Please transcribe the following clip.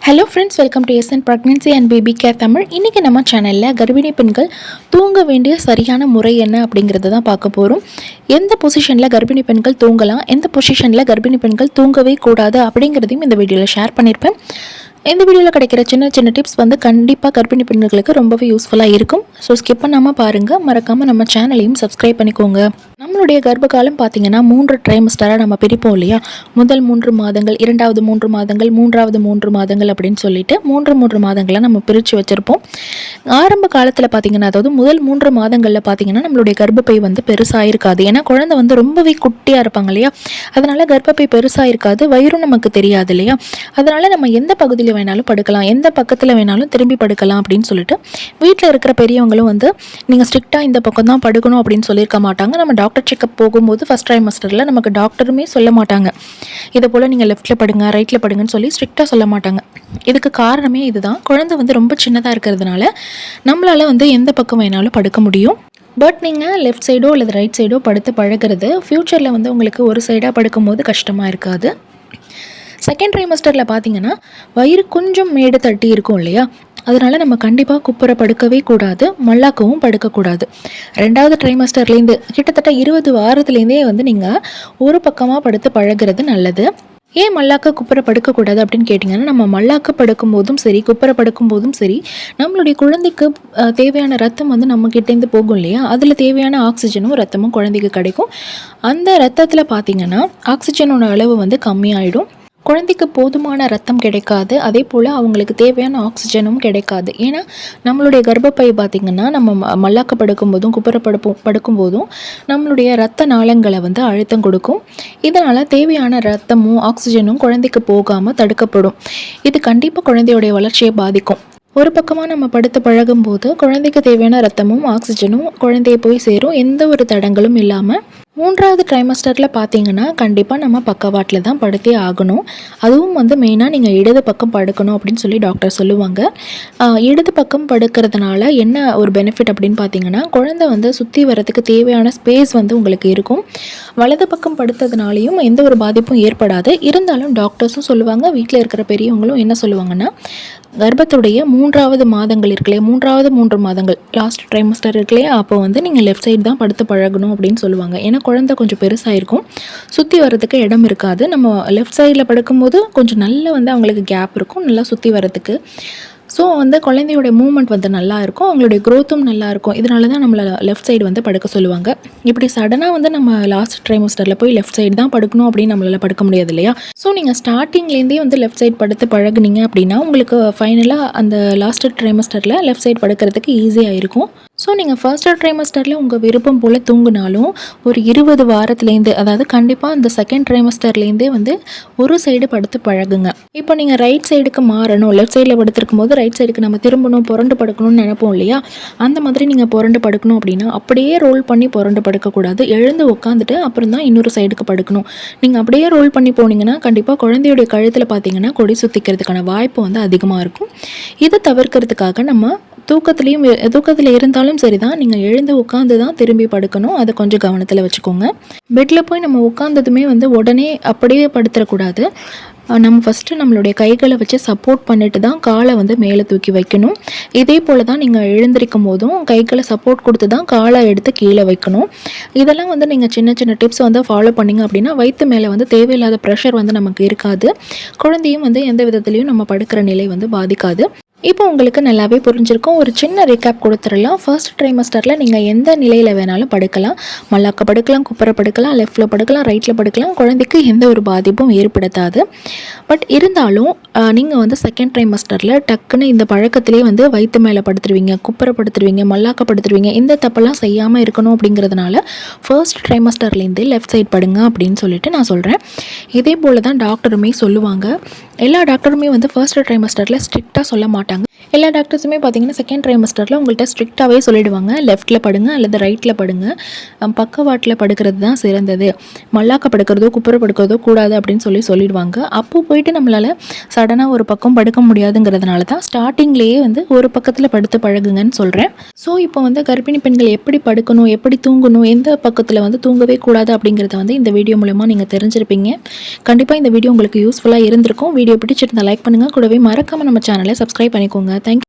Hello friends, welcome to SN pregnancy and baby care Tamil. இன்றைக்கி நம்ம சேனலில் கர்ப்பிணி பெண்கள் தூங்க வேண்டிய சரியான முறை என்ன அப்படிங்கிறத தான் பார்க்க போகிறோம். எந்த பொசிஷனில் கர்ப்பிணி பெண்கள் தூங்கலாம், எந்த பொசிஷனில் கர்ப்பிணி பெண்கள் தூங்கவே கூடாது அப்படிங்கிறதையும் இந்த வீடியோவில் ஷேர் பண்ணியிருப்பேன். இந்த வீடியோவில் கிடைக்கிற சின்ன சின்ன டிப்ஸ் கண்டிப்பாக கர்ப்பிணி பெண்களுக்கு ரொம்பவே யூஸ்ஃபுல்லாக இருக்கும். ஸோ ஸ்கிப் பண்ணாமல் பாருங்கள். மறக்காமல் நம்ம சேனலையும் சப்ஸ்கிரைப் பண்ணிக்கோங்க. நம்மளுடைய கர்ப்ப காலம் பார்த்திங்கன்னா 3 ட்ரைமஸ்டராக நம்ம பிரிப்போம் இல்லையா? முதல் 3 மாதங்கள், இரண்டாவது 3 மாதங்கள், மூன்றாவது 3 மாதங்கள் அப்படின்னு சொல்லிட்டு 3 மாதங்களை நம்ம பிரித்து வச்சுருப்போம். ஆரம்ப காலத்தில் பார்த்திங்கன்னா, அதாவது முதல் 3 மாதங்களில் பார்த்திங்கன்னா நம்மளுடைய கர்ப்பப்பை பெருசாக இருக்காது. ஏன்னா குழந்தை ரொம்பவே குட்டியாக இருப்பாங்க இல்லையா? அதனால் கர்ப்பப்பை பெருசாக இருக்காது, வயிறும் நமக்கு தெரியாது இல்லையா? அதனால் நம்ம எந்த பகுதியில் வேணாலும் படுக்கலாம், எந்த பக்கத்தில் வேணாலும் திரும்பி படுக்கலாம் அப்படின்னு சொல்லிட்டு வீட்டில் இருக்கிற பெரியவங்களும் நீங்கள் ஸ்ட்ரிக்டாக இந்த பக்கம் தான் படுக்கணும் அப்படின்னு சொல்லியிருக்க மாட்டாங்க. நம்ம டாக்டர் செக்கப் போகும்போது ஃபஸ்ட் ட்ரைமஸ்டரில் நமக்கு டாக்டருமே சொல்ல மாட்டாங்க, இதை போல் நீங்கள் லெஃப்ட்டில் படுங்க, ரைட்டில் படுங்கன்னு சொல்லி ஸ்ட்ரிக்டாக சொல்ல மாட்டாங்க. இதுக்கு காரணமே இதுதான். குழந்தை ரொம்ப சின்னதாக இருக்கிறதுனால நம்மளால் எந்த பக்கம் வேணாலும் படுக்க முடியும். பட் நீங்கள் லெஃப்ட் சைடோ அல்லது ரைட் சைடோ படுத்து பழகிறது ஃப்யூச்சரில் உங்களுக்கு ஒரு சைடாக படுக்கும்போது கஷ்டமாக இருக்காது. செகண்ட் ட்ரைமஸ்டரில் பார்த்தீங்கன்னா வயிறு கொஞ்சம் மேடு தட்டி இருக்கும் இல்லையா? அதனால் நம்ம கண்டிப்பாக குப்புற படுக்கவே கூடாது, மல்லாக்கவும் படுக்கக்கூடாது. 2வது ட்ரைமஸ்டர்லேருந்து கிட்டத்தட்ட 20 வாரத்துலேருந்தே நீங்கள் ஒரு பக்கமாக படுத்து பழகிறது நல்லது. ஏன் மல்லாக்க குப்புற படுக்கக்கூடாது அப்படின்னு கேட்டிங்கன்னா, நம்ம மல்லாக்க படுக்கும் போதும் சரி, குப்புற படுக்கும் போதும் சரி, நம்மளுடைய குழந்தைக்கு தேவையான ரத்தம் நம்மக்கிட்டேருந்து போகும் இல்லையா? அதில் தேவையான ஆக்சிஜனும் ரத்தமும் குழந்தைக்கு கிடைக்கும். அந்த ரத்தத்தில் பார்த்திங்கன்னா ஆக்சிஜனோட அளவு கம்மியாயிடும். குழந்தைக்கு போதுமான ரத்தம் கிடைக்காது, அதே போல் அவங்களுக்கு தேவையான ஆக்சிஜனும் கிடைக்காது. ஏன்னா நம்மளுடைய கர்ப்பப்பை பார்த்திங்கன்னா நம்ம மல்லாக்க படுக்கும்போதும் குப்புற படுக்கும்போதும் நம்மளுடைய இரத்த நாளங்களை அழுத்தம் கொடுக்கும். இதனால் தேவையான ரத்தமும் ஆக்சிஜனும் குழந்தைக்கு போகாமல் தடுக்கப்படும். இது கண்டிப்பாக குழந்தையுடைய வளர்ச்சியை பாதிக்கும். ஒரு பக்கமாக நம்ம படுத்து பழகும்போது குழந்தைக்கு தேவையான ரத்தமும் ஆக்சிஜனும் குழந்தையை போய் சேரும், எந்த ஒரு தடங்களும் இல்லாமல். 3வது ட்ரைமஸ்டரில் பார்த்தீங்கன்னா கண்டிப்பாக நம்ம பக்கவாட்டில் தான் படுத்தே ஆகணும். அதுவும் மெயினாக நீங்கள் இடது பக்கம் படுக்கணும் அப்படின்னு சொல்லி டாக்டர் சொல்லுவாங்க. இடது பக்கம் படுக்கிறதுனால என்ன ஒரு பெனிஃபிட் அப்படின்னு பார்த்தீங்கன்னா, குழந்தை சுற்றி வரதுக்கு தேவையான ஸ்பேஸ் உங்களுக்கு இருக்கும். வலது பக்கம் படுத்ததுனாலையும் எந்த ஒரு பாதிப்பும் ஏற்படாது. இருந்தாலும் டாக்டர்ஸும் சொல்லுவாங்க, வீட்டில் இருக்கிற பெரியவங்களும் என்ன சொல்லுவாங்கன்னா, கர்ப்பத்துடைய 3வது மாதங்கள் இருக்குல்லையே, 3 மாதங்கள் லாஸ்ட் ட்ரைமஸ்டர் இருக்குல்லையே, அப்போ நீங்கள் லெஃப்ட் சைடு தான் படுத்து பழகணும் அப்படின்னு சொல்லுவாங்க. ஏன்னா குழந்தை கொஞ்சம் பெருசாக இருக்கும், சுற்றி வர்றதுக்கு இடம் இருக்காது. நம்ம லெஃப்ட் சைடில் படுக்கும்போது கொஞ்சம் நல்லா அவங்களுக்கு கேப் இருக்கும், நல்லா சுற்றி வர்றதுக்கு. ஸோ குழந்தையோட மூவ்மெண்ட் நல்லா இருக்கும், அவங்களுடைய க்ரோத்தும் நல்லா இருக்கும். இதனால தான் நம்மளை லெஃப்ட் சைடு படுக்க சொல்லுவாங்க. இப்படி சடனாக நம்ம லாஸ்ட் ட்ரைமஸ்டரில் போய் லெஃப்ட் சைடு தான் படுக்கணும் அப்படின்னு நம்மளால் படுக்க முடியாது இல்லையா? ஸோ நீங்கள் ஸ்டார்டிங்லேருந்தே லெஃப்ட் சைடு படுத்து பழகுனீங்க அப்படின்னா உங்களுக்கு ஃபைனலாக அந்த லாஸ்ட் ட்ரைமஸ்டரில் லெஃப்ட் சைடு படுக்கிறதுக்கு ஈஸியாக இருக்கும். ஸோ நீங்கள் ஃபர்ஸ்ட் ட்ரைமஸ்டரில் உங்கள் விருப்பம் போல் தூங்கினாலும் ஒரு 20 வாரத்துலேருந்து, அதாவது கண்டிப்பாக அந்த செகண்ட் ட்ரைமஸ்டர்லேருந்தே ஒரு சைடு படுத்து பழகுங்க. இப்போ நீங்கள் ரைட் சைடுக்கு மாறணும், லெஃப்ட் சைடில் படுத்துருக்கும் போது ரைட் சைடுக்கு நம்ம திரும்பணும், புரண்டு படுக்கணும்னு நினைப்போம் இல்லையா? அந்த மாதிரி நீங்கள் புரண்டு படுக்கணும் அப்படின்னா அப்படியே ரோல் பண்ணி புரண்டு படுக்கக்கூடாது. எழுந்து உட்காந்துட்டு அப்புறம் தான் இன்னொரு சைடுக்கு படுக்கணும். நீங்கள் அப்படியே ரோல் பண்ணி போனீங்கன்னா கண்டிப்பாக குழந்தையுடைய கழுத்தில் பார்த்தீங்கன்னா கொடி சுற்றிக்கிறதுக்கான வாய்ப்பு அதிகமாக இருக்கும். இதை தவிர்க்கிறதுக்காக நம்ம தூக்கத்தில் இருந்தாலும் சரி தான், நீங்கள் எழுந்து உட்காந்து தான் திரும்பி படுக்கணும். அதை கொஞ்சம் கவனத்தில் வச்சுக்கோங்க. பெட்டில் போய் நம்ம உட்காந்ததுமே உடனே அப்படியே படுத்துடக்கூடாது. நம்ம ஃபஸ்ட்டு நம்மளுடைய கைகளை வச்சு சப்போர்ட் பண்ணிட்டு தான் காலை மேலே தூக்கி வைக்கணும். இதே போல் தான் நீங்கள் எழுந்திருக்கும் போதும் கைகளை சப்போர்ட் கொடுத்து தான் காலை எடுத்து கீழே வைக்கணும். இதெல்லாம் நீங்கள் சின்ன சின்ன டிப்ஸ் ஃபாலோ பண்ணிங்க அப்படின்னா வயிற்று மேலே தேவையில்லாத ப்ரெஷர் நமக்கு இருக்காது. குழந்தையும் எந்த விதத்துலையும் நம்ம படுக்கிற நிலை பாதிக்காது. இப்போ உங்களுக்கு நல்லாவே புரிஞ்சிருக்கும். ஒரு சின்ன ரீகேப் கொடுத்துடலாம். ஃபர்ஸ்ட் ட்ரைமஸ்டரில் நீங்கள் எந்த நிலையில் வேணாலும் படுக்கலாம். மல்லாக்க படுக்கலாம், குப்புற படுக்கலாம், லெஃப்ட்டில் படுக்கலாம், ரைட்டில் படுக்கலாம். குழந்தைக்கு எந்த ஒரு பாதிப்பும் ஏற்படுத்தாது. பட் இருந்தாலும் நீங்கள் செகண்ட் ட்ரைமஸ்டரில் டக்குன்னு இந்த பழக்கத்திலே வயிற்று மேலே படுத்துருவீங்க, குப்புற படுத்துருவீங்க, மல்லாக்க படுத்துருவீங்க. இந்த தப்பெல்லாம் செய்யாமல் இருக்கணும் அப்படிங்கிறதுனால ஃபர்ஸ்ட் ட்ரைமஸ்டர்லேருந்து லெஃப்ட் சைட் படுங்க அப்படின்னு சொல்லிட்டு நான் சொல்கிறேன். இதே போல் தான் டாக்டருமே சொல்லுவாங்க. எல்லா டாக்டருமே ஃபர்ஸ்ட் ட்ரைமஸ்டரில் ஸ்ட்ரிக்டாக சொல்ல மாட்டாங்க. எல்லா டாக்டர்ஸுமே பார்த்தீங்கன்னா செகண்ட் ட்ரைமஸ்டரில் உங்கள்கிட்ட ஸ்ட்ரிக்டாகவே சொல்லிடுவாங்க, லெஃப்ட்டில் படுங்க அல்லது ரைட்டில் படுங்க, பக்கவாட்டில் படுக்கிறது தான் சிறந்தது, மல்லாக்க படுக்கிறதோ குப்புற படுக்கிறதோ கூடாது அப்படின்னு சொல்லிடுவாங்க. அப்போ போயிட்டு நம்மளால் சடனாக ஒரு பக்கம் படுக்க முடியாதுங்கிறதுனால தான் ஸ்டார்டிங்லேயே வந்து ஒரு பக்கத்தில் படுத்து பழகுங்கன்னு சொல்கிறேன். ஸோ இப்போ வந்து கர்ப்பிணி பெண்கள் எப்படி படுக்கணும், எப்படி தூங்கணும், எந்த பக்கத்தில் வந்து தூங்கவே கூடாது அப்படிங்கிறத வந்து இந்த வீடியோ மூலமாக நீங்கள் தெரிஞ்சிருப்பீங்க. கண்டிப்பாக இந்த வீடியோ உங்களுக்கு யூஸ்ஃபுல்லாக இருந்திருக்கும். வீடியோ பிடிச்சிருந்தா லைக் பண்ணுங்கள், கூடவே மறக்காமல் நம்ம சேனலை சப்ஸ்கிரைப் பண்ணிக்கோங்க. தேங்க்யூ.